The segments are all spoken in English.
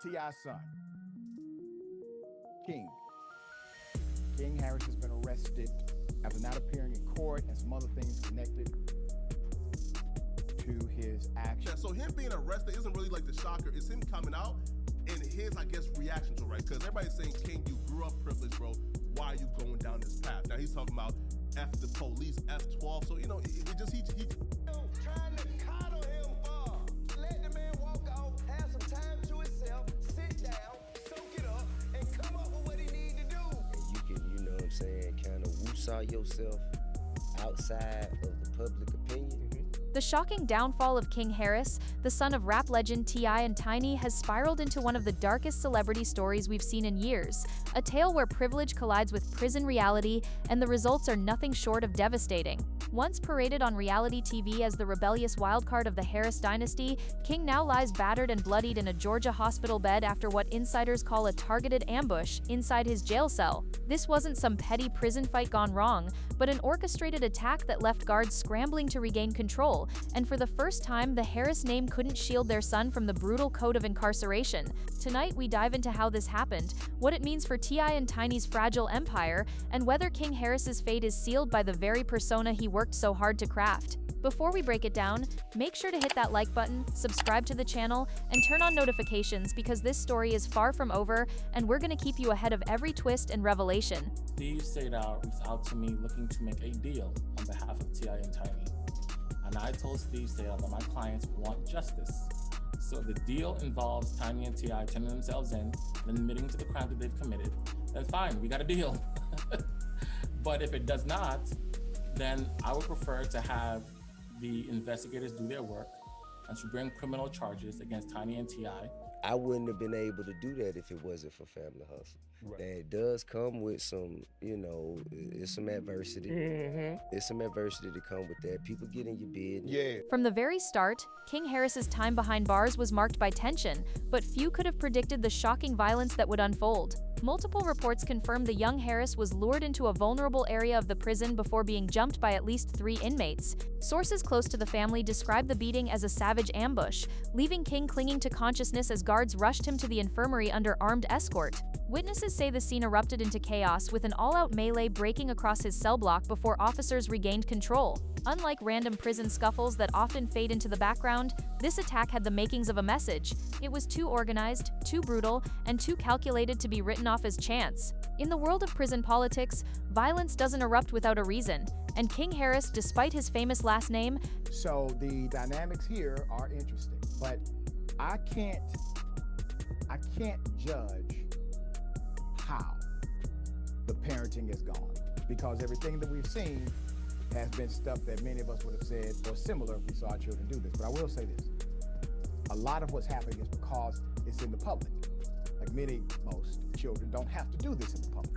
T.I.'s son, King. King Harris has been arrested after not appearing in court and some other things connected to his actions. Yeah, so him being arrested isn't really like the shocker. It's him coming out and his, I guess, reaction to it, right? Because everybody's saying, King, you grew up privileged, bro. Why are you going down this path? Now he's talking about F the police, F12. So, you know, it just, he trying to coddle him for. Let the man walk out, have some time to himself, sit down, soak it up, and come up with what he need to do. And you can, you know what I'm saying, kind of woo-saw yourself outside of the public opinion. The shocking downfall of King Harris, the son of rap legend T.I. and Tiny, has spiraled into one of the darkest celebrity stories we've seen in years. A tale where privilege collides with prison reality, and the results are nothing short of devastating. Once paraded on reality TV as the rebellious wildcard of the Harris dynasty, King now lies battered and bloodied in a Georgia hospital bed after what insiders call a targeted ambush inside his jail cell. This wasn't some petty prison fight gone wrong, but an orchestrated attack that left guards scrambling to regain control, and for the first time, the Harris name couldn't shield their son from the brutal code of incarceration. Tonight, we dive into how this happened, what it means for T.I. and Tiny's fragile empire, and whether King Harris's fate is sealed by the very persona he worked so hard to craft. Before we break it down, make sure to hit that like button, subscribe to the channel, and turn on notifications because this story is far from over and we're going to keep you ahead of every twist and revelation. Steve Sadar reached out to me looking to make a deal on behalf of T.I. and Tiny. And I told Steve Sadar that my clients want justice. So if the deal involves Tiny and T.I. turning themselves in and admitting to the crime that they've committed, then fine, we got a deal. But if it does not, then I would prefer to have the investigators do their work and to bring criminal charges against Tiny and T.I. I wouldn't have been able to do that if it wasn't for Family Hustle. Right. That does come with some, you know, it's some adversity. It's some adversity to come with that. People get in your business. Yeah. From the very start, King Harris's time behind bars was marked by tension, but few could have predicted the shocking violence that would unfold. Multiple reports confirmed the young Harris was lured into a vulnerable area of the prison before being jumped by at least 3 inmates. Sources close to the family described the beating as a savage ambush, leaving King clinging to consciousness as guards rushed him to the infirmary under armed escort. Witnesses say the scene erupted into chaos, with an all-out melee breaking across his cell block before officers regained control. Unlike random prison scuffles that often fade into the background, this attack had the makings of a message. It was too organized, too brutal, and too calculated to be written off as chance. In the world of prison politics, violence doesn't erupt without a reason, and King Harris, despite his famous last name... So the dynamics here are interesting, but I can't judge how the parenting has gone, because everything that we've seen has been stuff that many of us would have said or similar if we saw our children do this. But I will say this, a lot of what's happening is because it's in the public. Like most children don't have to do this in the public.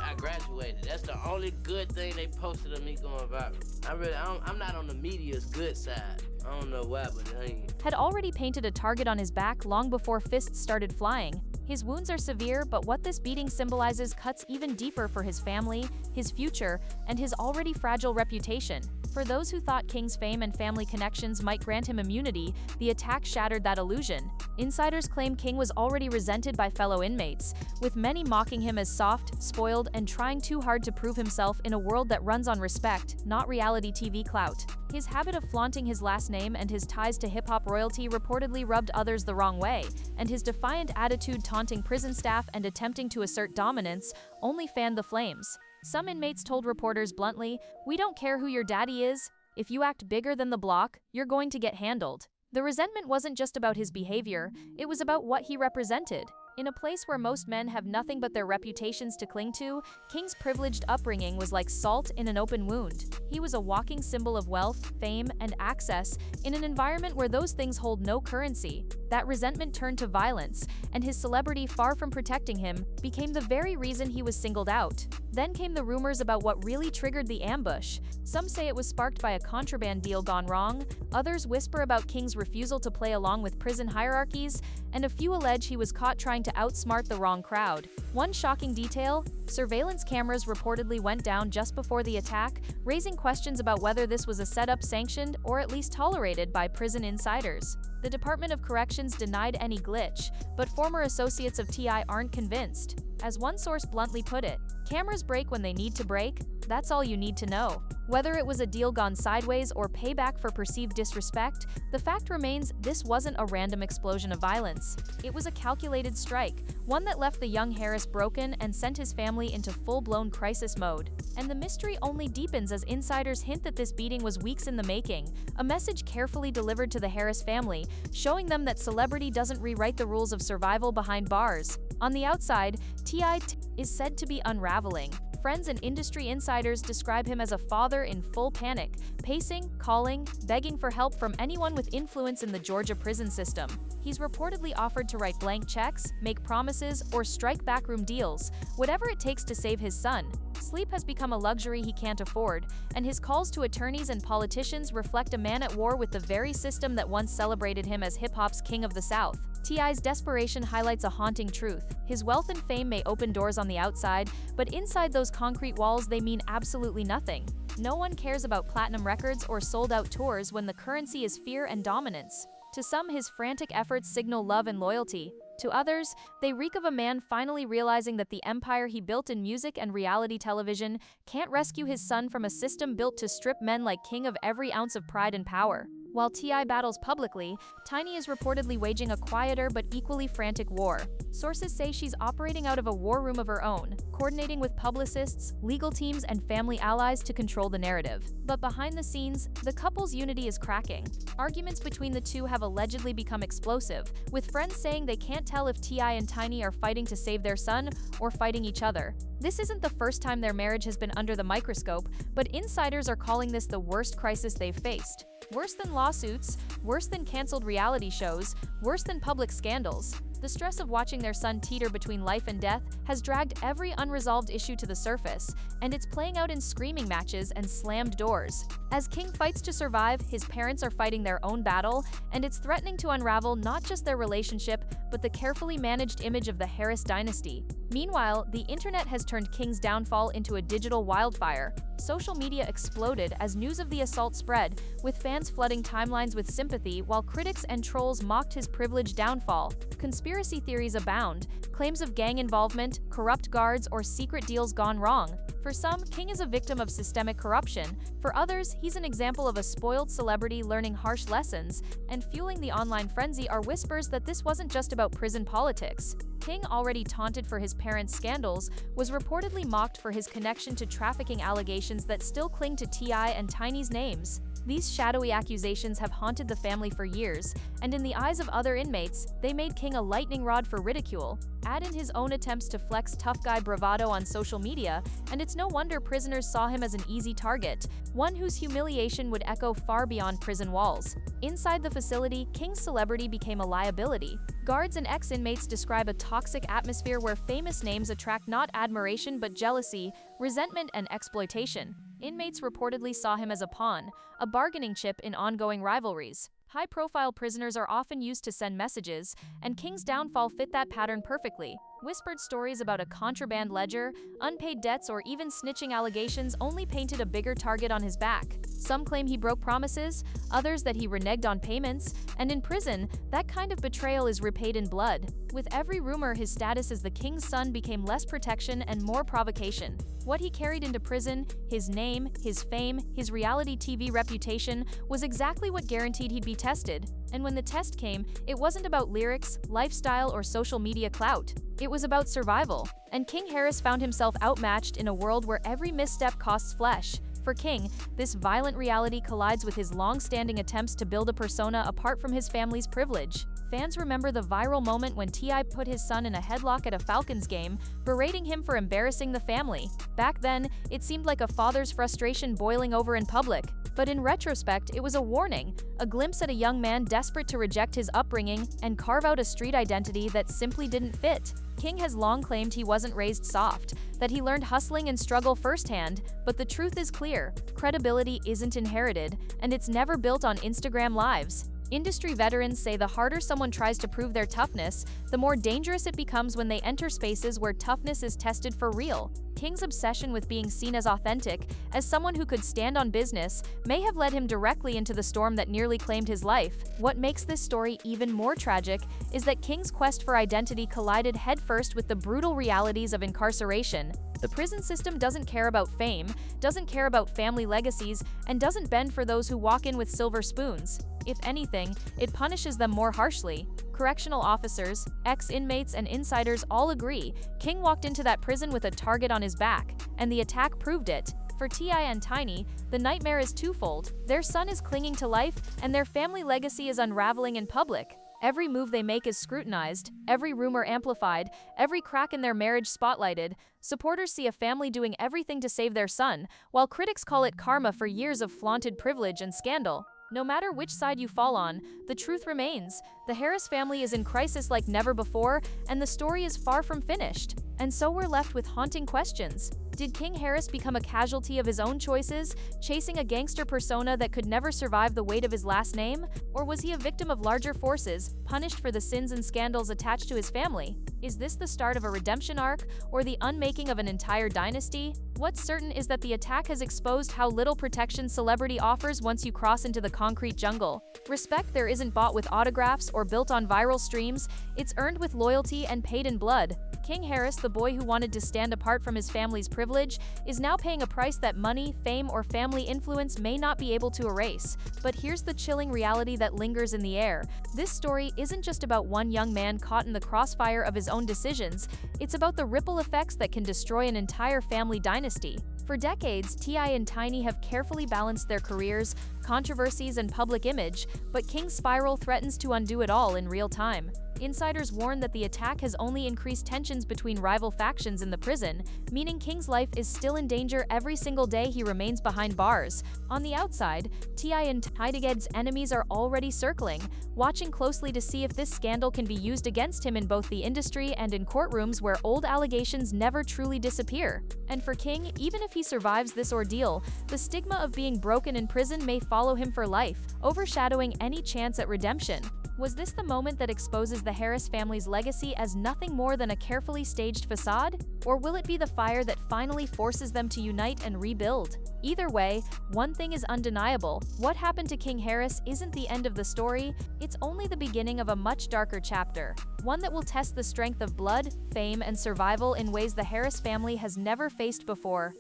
I graduated. That's the only good thing they posted of me going viral. I'm not on the media's good side. I don't know why, but I ain't. Had already painted a target on his back long before fists started flying. His wounds are severe, but what this beating symbolizes cuts even deeper for his family, his future, and his already fragile reputation. For those who thought King's fame and family connections might grant him immunity, the attack shattered that illusion. Insiders claim King was already resented by fellow inmates, with many mocking him as soft, spoiled, and trying too hard to prove himself in a world that runs on respect, not reality TV clout. His habit of flaunting his last name and his ties to hip-hop royalty reportedly rubbed others the wrong way, and his defiant attitude taunting prison staff and attempting to assert dominance only fanned the flames. Some inmates told reporters bluntly, "We don't care who your daddy is. If you act bigger than the block, you're going to get handled." The resentment wasn't just about his behavior, it was about what he represented. In a place where most men have nothing but their reputations to cling to, King's privileged upbringing was like salt in an open wound. He was a walking symbol of wealth, fame, and access in an environment where those things hold no currency. That resentment turned to violence, and his celebrity, far from protecting him, became the very reason he was singled out. Then came the rumors about what really triggered the ambush. Some say it was sparked by a contraband deal gone wrong, others whisper about King's refusal to play along with prison hierarchies, and a few allege he was caught trying to outsmart the wrong crowd. One shocking detail, Surveillance cameras reportedly went down just before the attack, raising questions about whether this was a setup sanctioned or at least tolerated by prison insiders. The Department of Corrections denied any glitch, but former associates of T.I. aren't convinced. As one source bluntly put it, cameras break when they need to break, that's all you need to know. Whether it was a deal gone sideways or payback for perceived disrespect, the fact remains this wasn't a random explosion of violence. It was a calculated strike, one that left the young Harris broken and sent his family into full-blown crisis mode. And the mystery only deepens as insiders hint that this beating was weeks in the making, a message carefully delivered to the Harris family, showing them that celebrity doesn't rewrite the rules of survival behind bars. On the outside, T.I. is said to be unraveling. Friends and industry insiders describe him as a father in full panic, pacing, calling, begging for help from anyone with influence in the Georgia prison system. He's reportedly offered to write blank checks, make promises, or strike backroom deals, whatever it takes to save his son. Sleep has become a luxury he can't afford, and his calls to attorneys and politicians reflect a man at war with the very system that once celebrated him as hip-hop's king of the South. T.I.'s desperation highlights a haunting truth. His wealth and fame may open doors on the outside, but inside those concrete walls they mean absolutely nothing. No one cares about platinum records or sold-out tours when the currency is fear and dominance. To some, his frantic efforts signal love and loyalty. To others, they reek of a man finally realizing that the empire he built in music and reality television can't rescue his son from a system built to strip men like King of every ounce of pride and power. While T.I. battles publicly, Tiny is reportedly waging a quieter but equally frantic war. Sources say she's operating out of a war room of her own, coordinating with publicists, legal teams, and family allies to control the narrative. But behind the scenes, the couple's unity is cracking. Arguments between the two have allegedly become explosive, with friends saying they can't tell if T.I. and Tiny are fighting to save their son or fighting each other. This isn't the first time their marriage has been under the microscope, but insiders are calling this the worst crisis they've faced. Worse than lawsuits, worse than canceled reality shows, worse than public scandals. The stress of watching their son teeter between life and death has dragged every unresolved issue to the surface, and it's playing out in screaming matches and slammed doors. As King fights to survive, his parents are fighting their own battle, and it's threatening to unravel not just their relationship, but the carefully managed image of the Harris dynasty. Meanwhile, the internet has turned King's downfall into a digital wildfire. Social media exploded as news of the assault spread, with fans flooding timelines with sympathy while critics and trolls mocked his privileged downfall. Conspiracy theories abound, claims of gang involvement, corrupt guards, or secret deals gone wrong. For some, King is a victim of systemic corruption. For others, he's an example of a spoiled celebrity learning harsh lessons, and fueling the online frenzy are whispers that this wasn't just about prison politics. King, already taunted for his parents' scandals, was reportedly mocked for his connection to trafficking allegations that still cling to T.I. and Tiny's names. These shadowy accusations have haunted the family for years, and in the eyes of other inmates, they made King a lightning rod for ridicule. Add in his own attempts to flex tough guy bravado on social media, and it's no wonder prisoners saw him as an easy target, one whose humiliation would echo far beyond prison walls. Inside the facility, King's celebrity became a liability. Guards and ex-inmates describe a toxic atmosphere where famous names attract not admiration but jealousy, resentment, and exploitation. Inmates reportedly saw him as a pawn, a bargaining chip in ongoing rivalries. High-profile prisoners are often used to send messages, and King's downfall fit that pattern perfectly. Whispered stories about a contraband ledger, unpaid debts, or even snitching allegations only painted a bigger target on his back. Some claim he broke promises, others that he reneged on payments, and in prison, that kind of betrayal is repaid in blood. With every rumor, his status as the king's son became less protection and more provocation. What he carried into prison, his name, his fame, his reality TV reputation, was exactly what guaranteed he'd be tested. And when the test came, it wasn't about lyrics, lifestyle, or social media clout. It was about survival. And King Harris found himself outmatched in a world where every misstep costs flesh. For King, this violent reality collides with his long-standing attempts to build a persona apart from his family's privilege. Fans remember the viral moment when T.I. put his son in a headlock at a Falcons game, berating him for embarrassing the family. Back then, it seemed like a father's frustration boiling over in public. But in retrospect, it was a warning, a glimpse at a young man desperate to reject his upbringing and carve out a street identity that simply didn't fit. King has long claimed he wasn't raised soft, that he learned hustling and struggle firsthand, but the truth is clear. Credibility isn't inherited, and it's never built on Instagram lives. Industry veterans say the harder someone tries to prove their toughness, the more dangerous it becomes when they enter spaces where toughness is tested for real. King's obsession with being seen as authentic, as someone who could stand on business, may have led him directly into the storm that nearly claimed his life. What makes this story even more tragic is that King's quest for identity collided headfirst with the brutal realities of incarceration. The prison system doesn't care about fame, doesn't care about family legacies, and doesn't bend for those who walk in with silver spoons. If anything, it punishes them more harshly. Correctional officers, ex-inmates, and insiders all agree King walked into that prison with a target on his back, and the attack proved it. For T.I. and Tiny, the nightmare is twofold. Their son is clinging to life, and their family legacy is unraveling in public. Every move they make is scrutinized, every rumor amplified, every crack in their marriage spotlighted. Supporters see a family doing everything to save their son, while critics call it karma for years of flaunted privilege and scandal. No matter which side you fall on, the truth remains. The Harris family is in crisis like never before, and the story is far from finished. And so we're left with haunting questions. Did King Harris become a casualty of his own choices, chasing a gangster persona that could never survive the weight of his last name? Or was he a victim of larger forces, punished for the sins and scandals attached to his family? Is this the start of a redemption arc, or the unmaking of an entire dynasty? What's certain is that the attack has exposed how little protection celebrity offers once you cross into the concrete jungle. Respect there isn't bought with autographs or built on viral streams, it's earned with loyalty and paid in blood. King Harris, the boy who wanted to stand apart from his family's privilege, is now paying a price that money, fame, or family influence may not be able to erase. But here's the chilling reality that lingers in the air. This story isn't just about one young man caught in the crossfire of his own decisions, it's about the ripple effects that can destroy an entire family dynasty. For decades, T.I. and Tiny have carefully balanced their careers, controversies, and public image, but King's spiral threatens to undo it all in real time. Insiders warn that the attack has only increased tensions between rival factions in the prison, meaning King's life is still in danger every single day he remains behind bars. On the outside, T.I. and Tiny's enemies are already circling, watching closely to see if this scandal can be used against him in both the industry and in courtrooms where old allegations never truly disappear. And for King, even if he survives this ordeal, the stigma of being broken in prison may follow him for life, overshadowing any chance at redemption. Was this the moment that exposes the Harris family's legacy as nothing more than a carefully staged facade? Or will it be the fire that finally forces them to unite and rebuild? Either way, one thing is undeniable. What happened to King Harris isn't the end of the story, it's only the beginning of a much darker chapter. One that will test the strength of blood, fame, and survival in ways the Harris family has never faced before.